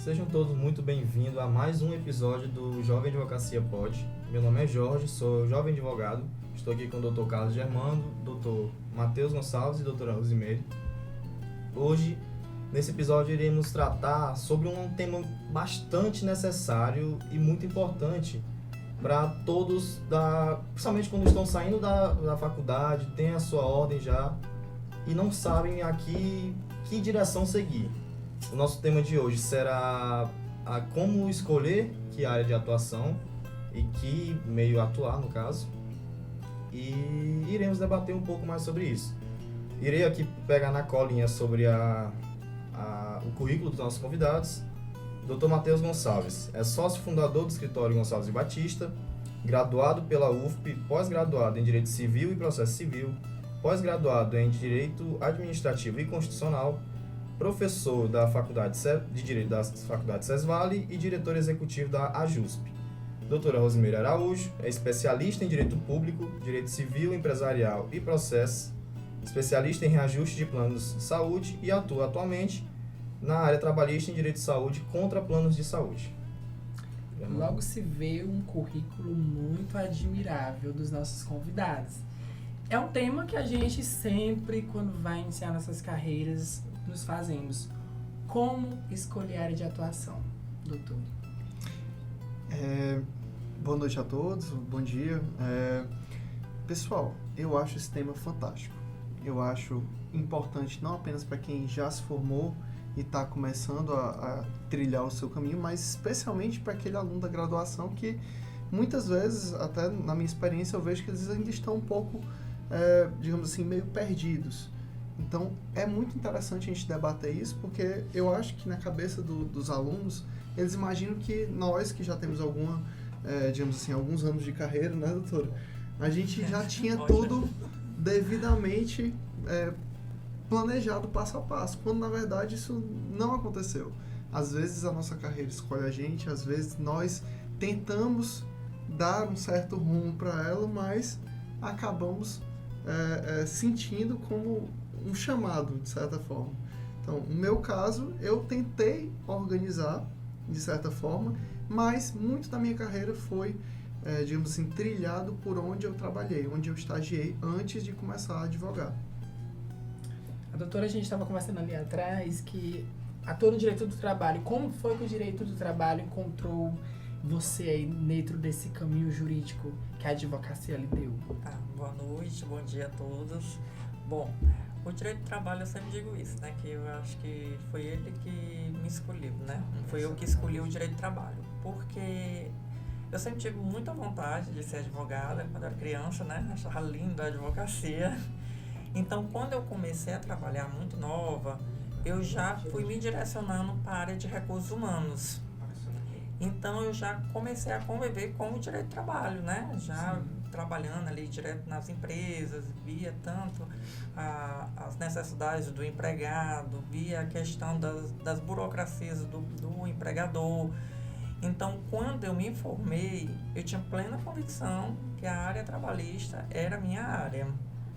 Sejam todos muito bem-vindos a mais um episódio do Jovem Advocacia Pod. Meu nome é Jorge, sou jovem advogado. Estou aqui com o Dr. Carlos Germando, Dr. Matheus Gonçalves e Dra. Rosemary. Hoje, nesse episódio, iremos tratar sobre um tema bastante necessário e muito importante para todos, principalmente quando estão saindo da faculdade, têm a sua ordem já e não sabem aqui que direção seguir. O nosso tema de hoje será como escolher que área de atuação e que meio atuar, no caso, e iremos debater um pouco mais sobre isso. Irei aqui pegar na colinha sobre o currículo dos nossos convidados. Dr. Matheus Gonçalves é sócio fundador do escritório Gonçalves e Batista, graduado pela UFP, pós-graduado em Direito Civil e Processo Civil, pós-graduado em Direito Administrativo e Constitucional, professor da Faculdade de Direito da Faculdade Sesvale e diretor executivo da AJUSP. Doutora Rosemary Araújo é especialista em Direito Público, Direito Civil, Empresarial e Processo, especialista em reajuste de planos de saúde e atua atualmente na área trabalhista em Direito de Saúde contra planos de saúde. Logo se vê um currículo muito admirável dos nossos convidados. É um tema que a gente sempre, quando vai iniciar nossas carreiras, nos fazemos. Como escolher a área de atuação, doutor? Boa noite a todos, bom dia. Pessoal, eu acho esse tema fantástico. Eu acho importante não apenas para quem já se formou e está começando a trilhar o seu caminho, mas especialmente para aquele aluno da graduação que muitas vezes, até na minha experiência, eu vejo que eles ainda estão um pouco, digamos assim, meio perdidos. Então, é muito interessante a gente debater isso, porque eu acho que na cabeça dos alunos, eles imaginam que nós, que já temos digamos assim, alguns anos de carreira, né, doutora? A gente já tinha tudo devidamente planejado passo a passo, quando na verdade isso não aconteceu. Às vezes a nossa carreira escolhe a gente, às vezes nós tentamos dar um certo rumo para ela, mas acabamos sentindo como um chamado, de certa forma. Então, no meu caso, eu tentei organizar, de certa forma, mas muito da minha carreira foi, digamos assim, trilhado por onde eu trabalhei, onde eu estagiei antes de começar a advogar. A doutora, a gente estava conversando ali atrás que atua no direito do trabalho. Como foi que o direito do trabalho encontrou você aí dentro desse caminho jurídico que a advocacia lhe deu? Boa noite, bom dia a todos. Bom, o direito do trabalho, eu sempre digo isso, né? Que eu acho que foi ele que me escolheu, né? Não foi eu que escolhi o direito do trabalho. Porque eu sempre tive muita vontade de ser advogada quando eu era criança, né? Achava linda a advocacia. Então, quando eu comecei a trabalhar muito nova, eu já fui me direcionando para a área de recursos humanos. Então, eu já comecei a conviver com o direito do trabalho, né? Já trabalhando ali direto nas empresas, via tanto as necessidades do empregado, via a questão das burocracias do empregador. Então, quando eu me formei, eu tinha plena convicção que a área trabalhista era a minha área.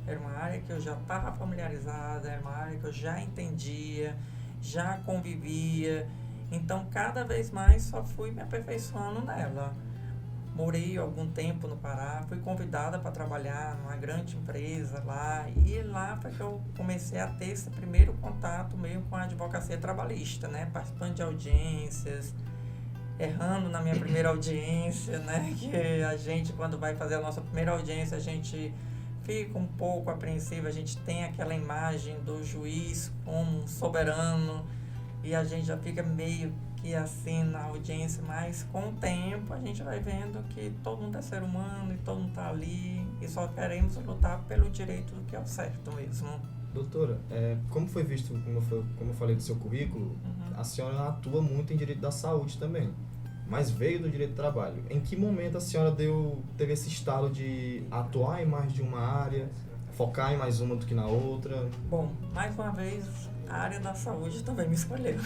Era uma área que eu já estava familiarizada, era uma área que eu já entendia, já convivia. Então, cada vez mais só fui me aperfeiçoando nela. Morei algum tempo no Pará, fui convidada para trabalhar numa grande empresa lá, e lá foi que eu comecei a ter esse primeiro contato meio com a advocacia trabalhista, né? Participando de audiências, errando na minha primeira audiência, né? Que a gente, quando vai fazer a nossa primeira audiência, a gente fica um pouco apreensiva, a gente tem aquela imagem do juiz como um soberano, e a gente já fica meio que assim na audiência, mas com o tempo a gente vai vendo que todo mundo é ser humano e todo mundo está ali e só queremos lutar pelo direito do que é o certo mesmo. Doutora, como foi visto, como eu falei do seu currículo, a senhora atua muito em direito da saúde também, mas veio do direito do trabalho. Em que momento a senhora teve esse estalo de atuar em mais de uma área, focar em mais uma do que na outra? Bom, mais uma vez, a área da saúde também me escolheu.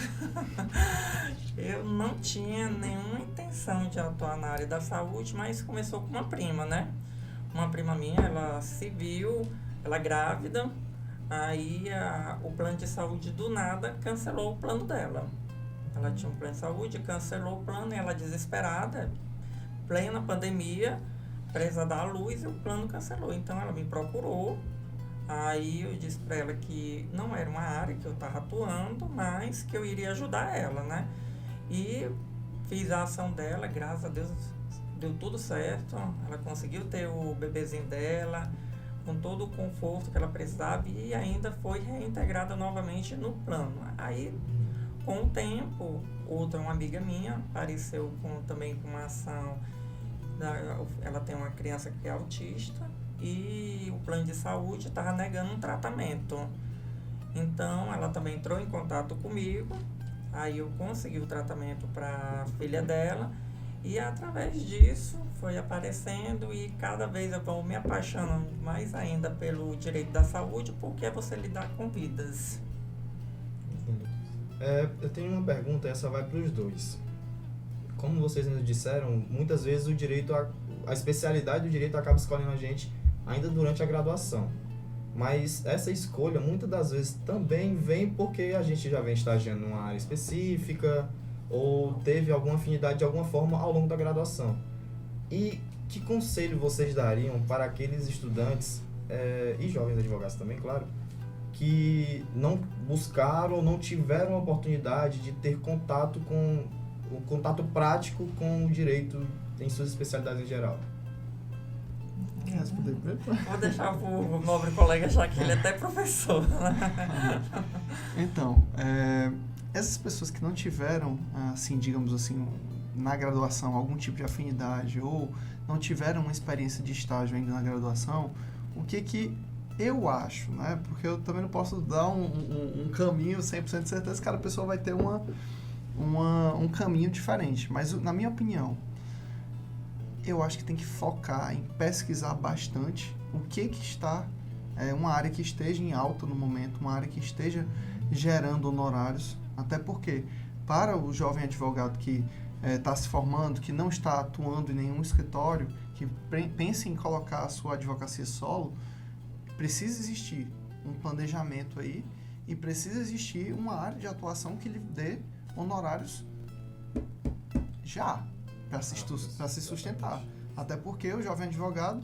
Eu não tinha nenhuma intenção de atuar na área da saúde, mas começou com uma prima, né? Uma prima minha, ela se viu, ela grávida, aí o plano de saúde do nada cancelou o plano dela. Ela tinha um plano de saúde, cancelou o plano e ela desesperada, plena pandemia, presa dar à luz e o plano cancelou. Então ela me procurou, aí eu disse para ela que não era uma área que eu estava atuando, mas que eu iria ajudar ela, né? E fiz a ação dela, graças a Deus deu tudo certo, ela conseguiu ter o bebezinho dela, com todo o conforto que ela precisava e ainda foi reintegrada novamente no plano. Aí, com o tempo, uma amiga minha apareceu também com uma ação, ela tem uma criança que é autista e o plano de saúde estava negando um tratamento. Então, ela também entrou em contato comigo, aí eu consegui o tratamento para a filha dela e através disso foi aparecendo e cada vez eu vou me apaixonando mais ainda pelo direito da saúde, porque é você lidar com vidas. Eu tenho uma pergunta, essa vai para os dois. Como vocês nos disseram, muitas vezes a especialidade do direito acaba escolhendo a gente ainda durante a graduação. Mas essa escolha, muitas das vezes, também vem porque a gente já vem estagiando numa área específica ou teve alguma afinidade de alguma forma ao longo da graduação. E que conselho vocês dariam para aqueles estudantes, e jovens advogados também, claro, que não buscaram ou não tiveram a oportunidade de ter contato prático com o direito em suas especialidades em geral? Quer responder primeiro? Vou deixar para o nobre colega, já que ele é até professor. Então, essas pessoas que não tiveram, assim, digamos assim, na graduação, algum tipo de afinidade ou não tiveram uma experiência de estágio ainda na graduação, o que eu acho, né? Porque eu também não posso dar um caminho 100% de certeza que cada pessoa vai ter um caminho diferente. Mas, na minha opinião, eu acho que tem que focar em pesquisar bastante o que está, uma área que esteja em alta no momento, uma área que esteja gerando honorários, até porque para o jovem advogado que está se formando, que não está atuando em nenhum escritório, que pensa em colocar a sua advocacia solo, precisa existir um planejamento aí e precisa existir uma área de atuação que lhe dê honorários já, para se sustentar. Até porque o jovem advogado,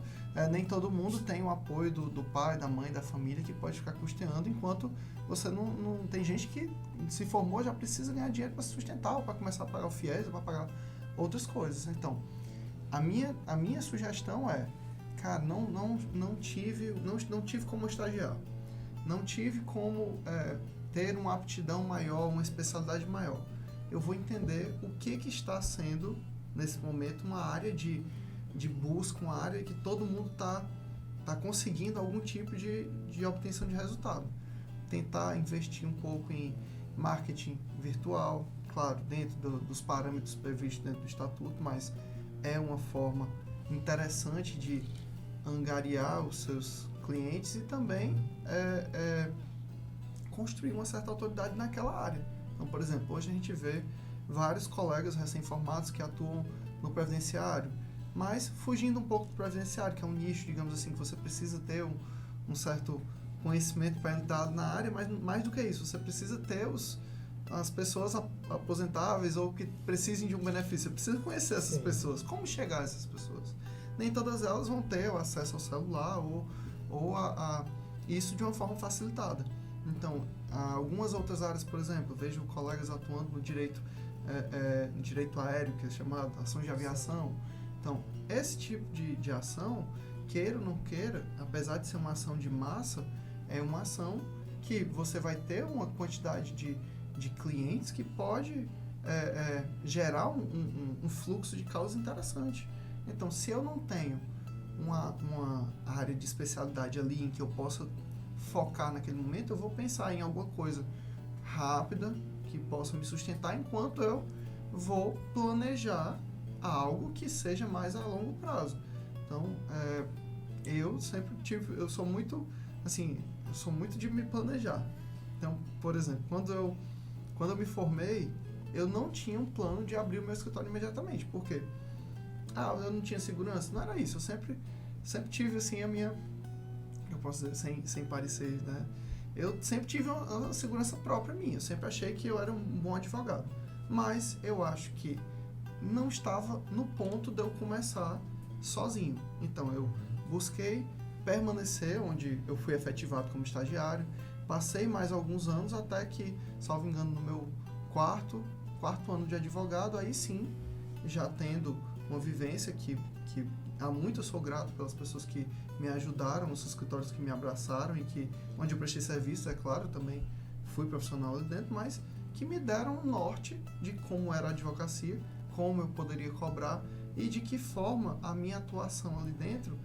nem todo mundo tem o apoio do pai, da mãe, da família que pode ficar custeando, enquanto você não tem gente que se formou já precisa ganhar dinheiro para se sustentar, ou para começar a pagar o FIES, ou para pagar outras coisas. Então, a minha sugestão cara, não tive como estagiar, não tive como ter uma aptidão maior, uma especialidade maior. Eu vou entender o que está sendo, nesse momento, uma área de busca, uma área que todo mundo está conseguindo algum tipo de obtenção de resultado. Tentar investir um pouco em marketing virtual, claro, dentro dos parâmetros previstos dentro do estatuto, mas é uma forma interessante de angariar os seus clientes e também construir uma certa autoridade naquela área. Então, por exemplo, hoje a gente vê vários colegas recém-formados que atuam no previdenciário, mas fugindo um pouco do previdenciário, que é um nicho, digamos assim, que você precisa ter um certo conhecimento para entrar na área, mas mais do que isso, você precisa ter as pessoas aposentáveis ou que precisem de um benefício, você precisa conhecer essas pessoas, como chegar a essas pessoas. Nem todas elas vão ter o acesso ao celular ou a isso de uma forma facilitada. Então, algumas outras áreas, por exemplo, vejo colegas atuando no direito aéreo, que é chamado ação de aviação. Então, esse tipo de ação, queira ou não queira, apesar de ser uma ação de massa, é uma ação que você vai ter uma quantidade de clientes que pode gerar um fluxo de causa interessante. Então, se eu não tenho uma área de especialidade ali em que eu possa focar naquele momento, eu vou pensar em alguma coisa rápida que possa me sustentar enquanto eu vou planejar algo que seja mais a longo prazo. Então, eu sou muito de me planejar. Então, por exemplo, quando eu me formei, eu não tinha um plano de abrir o meu escritório imediatamente. Por quê? Eu não tinha segurança? Não era isso. Eu sempre tive, assim, a minha... Eu posso dizer, sem parecer, né? Eu sempre tive uma segurança própria minha. Eu sempre achei que eu era um bom advogado. mas eu acho que não estava no ponto de eu começar sozinho. Então eu busquei permanecer onde eu fui efetivado como estagiário, passei mais alguns anos até que, salvo engano, no meu quarto ano de advogado, aí sim, já tendo uma vivência que há muito eu sou grato pelas pessoas que me ajudaram, os escritórios que me abraçaram e que, onde eu prestei serviço, é claro, também fui profissional ali dentro, mas que me deram um norte de como era a advocacia, como eu poderia cobrar e de que forma a minha atuação ali dentro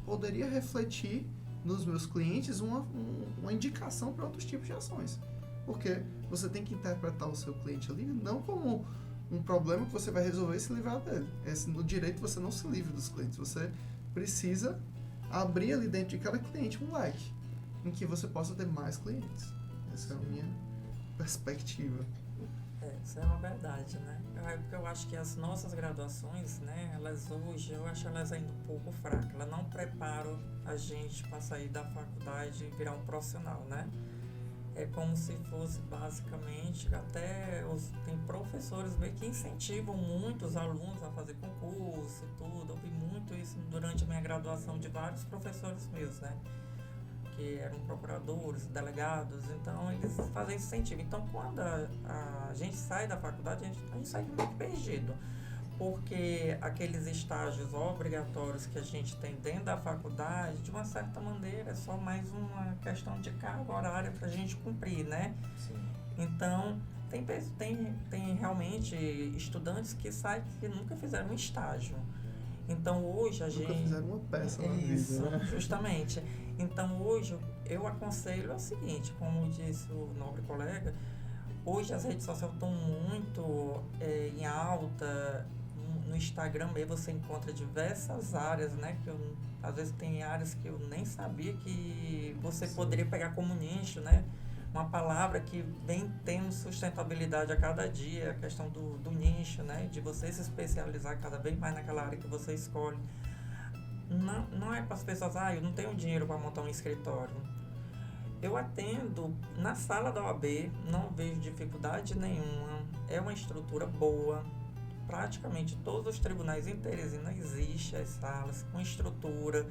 poderia refletir nos meus clientes uma indicação para outros tipos de ações. Porque você tem que interpretar o seu cliente ali não como um problema que você vai resolver e se livrar dele. No direito você não se livra dos clientes, você precisa abrir ali dentro de cada cliente um leque em que você possa ter mais clientes. Essa é a minha perspectiva. Isso é uma verdade, né? Porque eu acho que as nossas graduações, né, elas hoje, eu acho elas ainda um pouco fracas. Elas não preparam a gente para sair da faculdade e virar um profissional, né? É como se fosse basicamente, tem professores que incentivam muito os alunos a fazer concurso e tudo. Eu vi muito isso durante a minha graduação de vários professores meus, né? Que eram procuradores, delegados, então eles fazem esse incentivo. Então, quando a gente sai da faculdade, a gente sai muito perdido, porque aqueles estágios obrigatórios que a gente tem dentro da faculdade, de uma certa maneira, é só mais uma questão de carga horária para a gente cumprir, né? Sim. Então, tem realmente estudantes que saem que nunca fizeram um estágio. Então, hoje a gente... Nunca fizeram uma peça na Isso, vida, né? justamente. Então, hoje, eu aconselho o seguinte, como disse o nobre colega, hoje as redes sociais estão muito em alta. No Instagram mesmo você encontra diversas áreas, né? Às vezes tem áreas que eu nem sabia que você poderia pegar como nicho, né? Uma palavra que vem tendo sustentabilidade a cada dia, a questão do nicho, né? De você se especializar cada vez mais naquela área que você escolhe. Não é para as pessoas, eu não tenho dinheiro para montar um escritório. Eu atendo na sala da OAB, não vejo dificuldade nenhuma, é uma estrutura boa. Praticamente todos os tribunais em Teresina existem as salas com estrutura.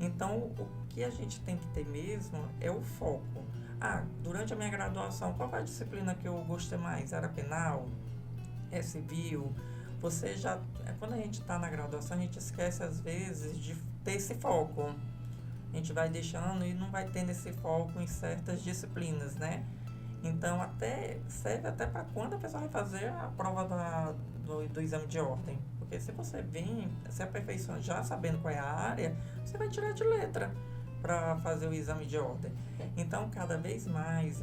Então, o que a gente tem que ter mesmo é o foco. Durante a minha graduação, qual foi a disciplina que eu gostei mais? Era penal? É civil? Quando a gente está na graduação, a gente esquece às vezes de ter esse foco. A gente vai deixando e não vai tendo esse foco em certas disciplinas, né? Então, serve até para quando a pessoa vai fazer a prova do exame de ordem. Porque se você se aperfeiçoa já sabendo qual é a área, você vai tirar de letra para fazer o exame de ordem. Então, cada vez mais,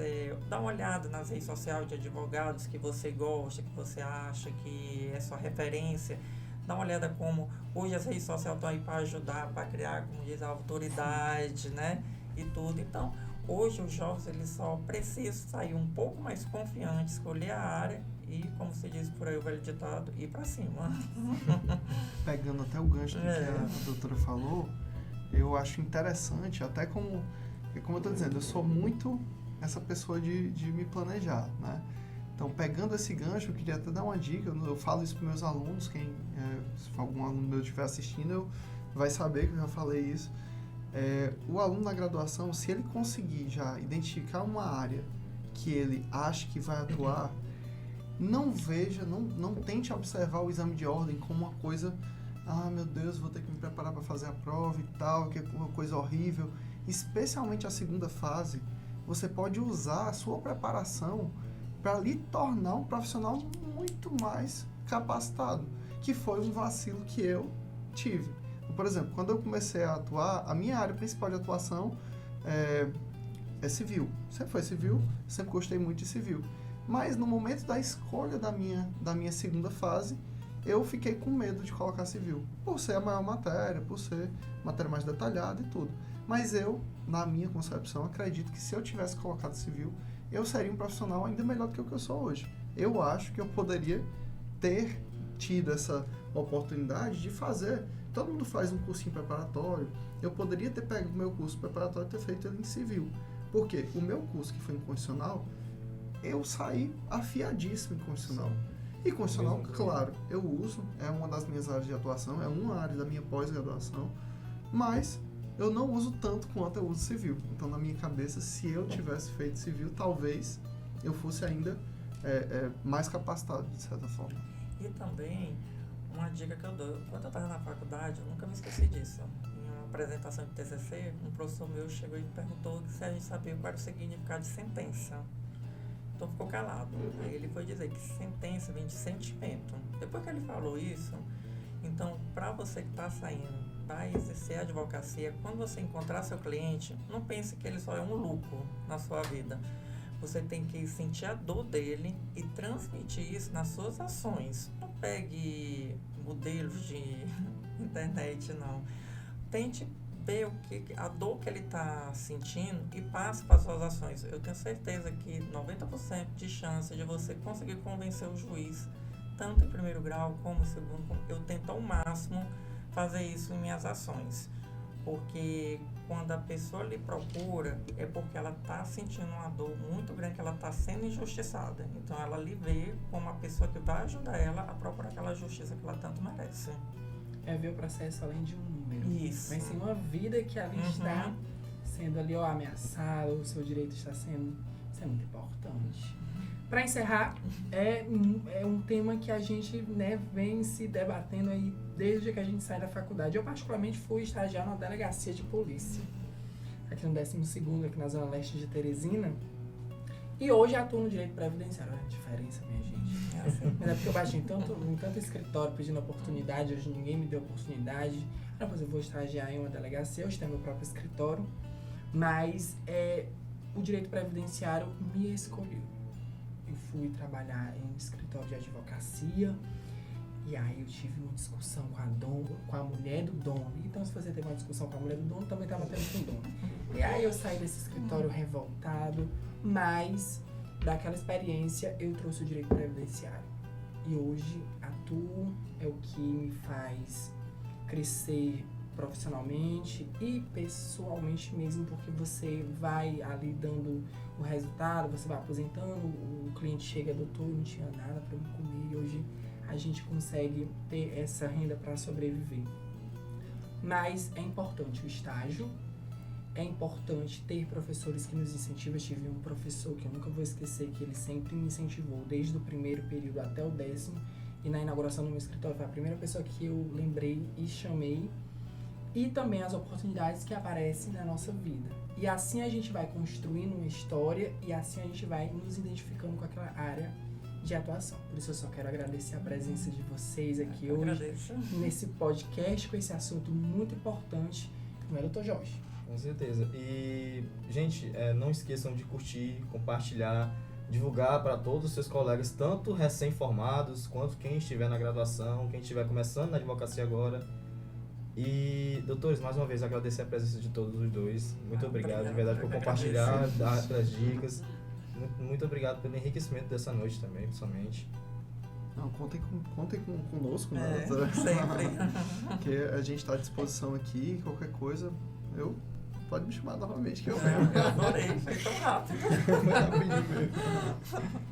dá uma olhada nas redes sociais de advogados que você gosta, que você acha que é sua referência. Dá uma olhada como hoje as redes sociais estão aí para ajudar, para criar, como diz, a autoridade, né? E tudo. Então, hoje os jovens eles só precisam sair um pouco mais confiantes, escolher a área e, como se diz por aí o velho ditado, ir para cima. Pegando até o gancho do que a doutora falou, eu acho interessante, até como eu estou dizendo, eu sou muito essa pessoa de me planejar, né? Então, pegando esse gancho, eu queria até dar uma dica, eu falo isso para meus alunos, se algum aluno meu estiver assistindo, vai saber que eu já falei isso. O aluno na graduação, se ele conseguir já identificar uma área que ele acha que vai atuar, não tente observar o exame de ordem como uma coisa, meu Deus, vou ter que me preparar para fazer a prova e tal, que é uma coisa horrível. Especialmente a segunda fase, você pode usar a sua preparação para lhe tornar um profissional muito mais capacitado, que foi um vacilo que eu tive. Por exemplo, quando eu comecei a atuar, a minha área principal de atuação é civil. Sempre foi civil, sempre gostei muito de civil. Mas no momento da escolha da minha segunda fase, eu fiquei com medo de colocar civil, por ser a maior matéria, por ser matéria mais detalhada e tudo. Mas eu, na minha concepção, acredito que se eu tivesse colocado civil, eu seria um profissional ainda melhor do que o que eu sou hoje. Eu acho que eu poderia ter tido essa oportunidade de fazer. Todo mundo faz um cursinho preparatório. Eu poderia ter pego o meu curso preparatório e ter feito ele em civil. Porque o meu curso, que foi em constitucional, eu saí afiadíssimo em constitucional. E constitucional, claro, eu uso, é uma das minhas áreas de atuação, é uma área da minha pós-graduação, mas eu não uso tanto quanto eu uso civil. Então, na minha cabeça, se eu tivesse feito civil, talvez eu fosse ainda mais capacitado, de certa forma. E também, uma dica que eu dou, quando eu estava na faculdade, eu nunca me esqueci disso. Em uma apresentação de TCC, um professor meu chegou e me perguntou se a gente sabia qual era o significado de sentença. Então ficou calado. Aí ele foi dizer que sentença vem de sentimento. Depois que ele falou isso, então, para você que está saindo, vai exercer a advocacia, quando você encontrar seu cliente, não pense que ele só é um lucro na sua vida. Você tem que sentir a dor dele e transmitir isso nas suas ações. Não pegue modelos de internet, não. Tente ver a dor que ele está sentindo e passe para as suas ações. Eu tenho certeza que 90% de chance de você conseguir convencer o juiz, tanto em primeiro grau como em segundo. Eu tento ao máximo fazer isso em minhas ações. Porque quando a pessoa lhe procura, é porque ela está sentindo uma dor muito grande, que ela está sendo injustiçada. Então, ela lhe vê como a pessoa que vai ajudar ela a procurar aquela justiça que ela tanto merece. É ver o processo além de um número. Isso. Mas sim uma vida que ali está sendo ali ameaçada, o seu direito está sendo... Isso é muito importante. Para encerrar, é um tema que a gente, né, vem se debatendo aí desde que a gente sai da faculdade. Eu, particularmente, fui estagiar na delegacia de polícia, aqui no 12º, aqui na Zona Leste de Teresina. E hoje atuo no direito previdenciário. Olha a diferença, minha gente. É assim. Mas é porque eu bati em tanto escritório pedindo oportunidade, hoje ninguém me deu oportunidade. Depois eu vou estagiar em uma delegacia, hoje tenho meu próprio escritório. Mas o direito previdenciário me escolheu. Eu fui trabalhar em um escritório de advocacia e aí eu tive uma discussão com a mulher do dono. Então, se você teve uma discussão com a mulher do dono, também estava tendo com o dono. E aí eu saí desse escritório revoltado, mas daquela experiência eu trouxe o direito previdenciário. E hoje atuo, é o que me faz crescer profissionalmente e pessoalmente mesmo, porque você vai ali dando o resultado, você vai aposentando, o cliente chega, doutor, não tinha nada para me comer, e hoje a gente consegue ter essa renda para sobreviver. Mas é importante o estágio, é importante ter professores que nos incentivam. Eu tive um professor que eu nunca vou esquecer, que ele sempre me incentivou, desde o primeiro período até o 10º, e na inauguração do meu escritório foi a primeira pessoa que eu lembrei e chamei. E também as oportunidades que aparecem na nossa vida. E assim a gente vai construindo uma história e assim a gente vai nos identificando com aquela área de atuação. Por isso eu só quero agradecer a presença de vocês aqui hoje, nesse podcast, com esse assunto muito importante, não é, doutor Jorge? Com certeza. E, gente, não esqueçam de curtir, compartilhar, divulgar para todos os seus colegas, tanto recém-formados, quanto quem estiver na graduação, quem estiver começando na advocacia agora. E, doutores, mais uma vez, agradecer a presença de todos os dois. Muito obrigado, de verdade, por compartilhar, dar as dicas. Muito obrigado pelo enriquecimento dessa noite também, pessoalmente. Não, contem conosco, né? Sempre. Porque a gente está à disposição aqui, qualquer coisa, pode me chamar novamente que eu venho. Eu adorei, foi tão rápido. Foi rapidinho mesmo.